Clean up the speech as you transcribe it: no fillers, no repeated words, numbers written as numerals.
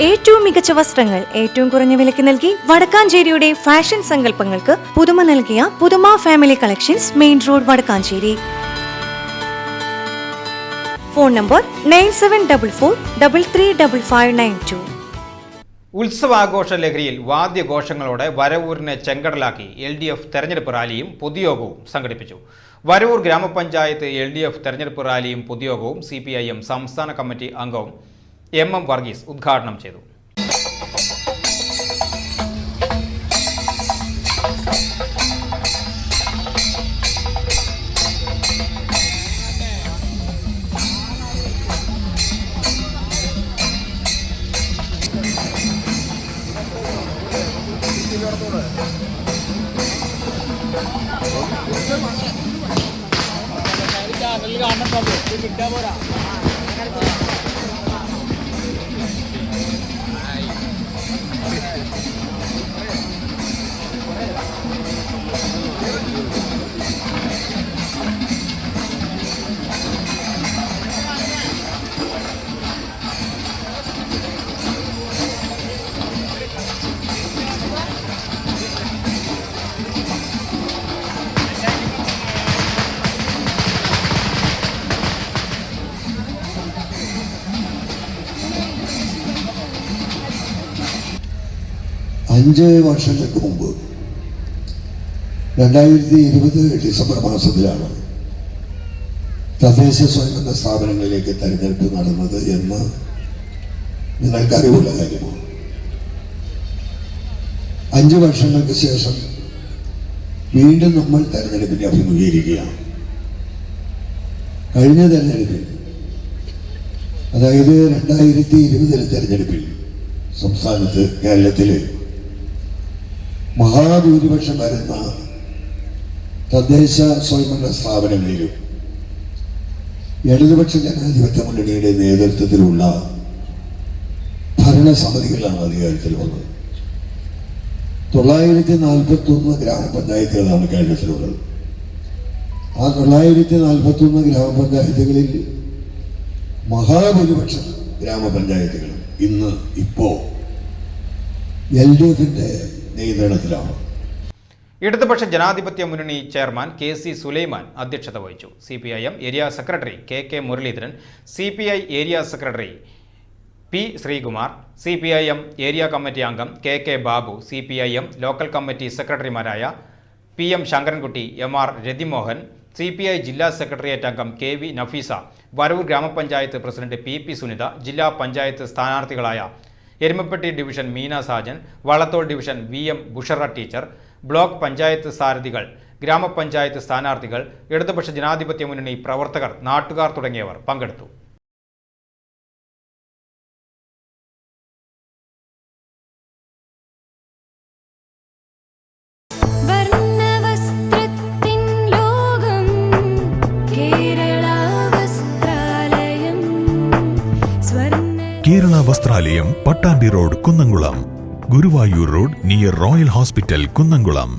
ഏറ്റവും മികച്ച വസ്ത്രങ്ങൾ ഏറ്റവും കുറഞ്ഞ വിലയ്ക്ക് നൽകി വടക്കാഞ്ചേരിയുടെ ഫാഷൻ സങ്കല്പങ്ങൾക്ക് പുതുമ നൽകിയ പുതുമ family collections, main road, Vadakkanchery. Phone number 9744335592. ഉത്സവാഘോഷ ലഹരിയിൽ വാദ്യഘോഷങ്ങളോടെ വരവൂരിനെ ചെങ്കടലാക്കി LDF തെരഞ്ഞെടുപ്പ് റാലിയും പൊതുയോഗവും സംഘടിപ്പിച്ചു. വരവൂർ ഗ്രാമപഞ്ചായത്ത് LDF തെരഞ്ഞെടുപ്പ് റാലിയും പൊതുയോഗവും CPIM സംസ്ഥാന കമ്മിറ്റി അംഗവും MM വർഗീസ് ഉദ്ഘാടനം ചെയ്തു. അഞ്ച് വർഷങ്ങൾക്ക് മുമ്പ് 2020 ഡിസംബർ മാസത്തിലാണ് തദ്ദേശ സ്വയംഭരണ സ്ഥാപനങ്ങളിലേക്ക് തെരഞ്ഞെടുപ്പ് നടന്നത് എന്ന് നിങ്ങൾക്ക് അറിവുള്ള കാര്യമാണ്. 5 വർഷങ്ങൾക്ക് ശേഷം വീണ്ടും നമ്മൾ തെരഞ്ഞെടുപ്പിനെ അഭിമുഖീകരിക്കുകയാണ്. കഴിഞ്ഞ തെരഞ്ഞെടുപ്പിൽ, അതായത് 2020 തെരഞ്ഞെടുപ്പിൽ സംസ്ഥാനത്ത്, കേരളത്തില് മഹാഭൂരിപക്ഷം വരുന്ന തദ്ദേശ സ്വയംഭരണ സ്ഥാപനങ്ങളിലും ഇടതുപക്ഷ ജനാധിപത്യ മുന്നണിയുടെ നേതൃത്വത്തിലുള്ള ഭരണസമിതികളാണ് അധികാരത്തിൽ വന്നത്. 941 ഗ്രാമപഞ്ചായത്തുകളാണ് കേരളത്തിലുള്ളത്. ആ 941 ഗ്രാമപഞ്ചായത്തുകളിൽ മഹാഭൂരിപക്ഷം ഗ്രാമപഞ്ചായത്തുകളും ഇപ്പോ LDFന്റെ നിയന്ത്രണത്തിലാണ്. ഇടതുപക്ഷ ജനാധിപത്യ മുന്നണി ചെയർമാൻ KC സുലൈമാൻ അധ്യക്ഷത വഹിച്ചു. CPIM area secretary KK Muraleedharan, CPI area secretary P Sreekumar, CPIM area committee അംഗം KK Babu, CPIM local committee സെക്രട്ടറിമാരായ PM Sankarankutty, MR Rathimohan, CPI ജില്ലാ സെക്രട്ടേറിയറ്റ് അംഗം KV നഫീസ, വരവൂർ ഗ്രാമപഞ്ചായത്ത് പ്രസിഡന്റ് PP സുനിത, ജില്ലാ പഞ്ചായത്ത് സ്ഥാനാർത്ഥികളായ Erumapetty division Meena Sajan, Vallathol division VM Bushara teacher, block panchayat സാരഥികൾ, ഗ്രാമപഞ്ചായത്ത് സ്ഥാനാർത്ഥികൾ, ഇടതുപക്ഷ ജനാധിപത്യ മുന്നണി പ്രവർത്തകർ, നാട്ടുകാർ തുടങ്ങിയവർ പങ്കെടുത്തു. Kerala Vasthralayam, Pattambi road, Kunnamkulam. Guruvayur road near royal hospital, Kunnamkulam.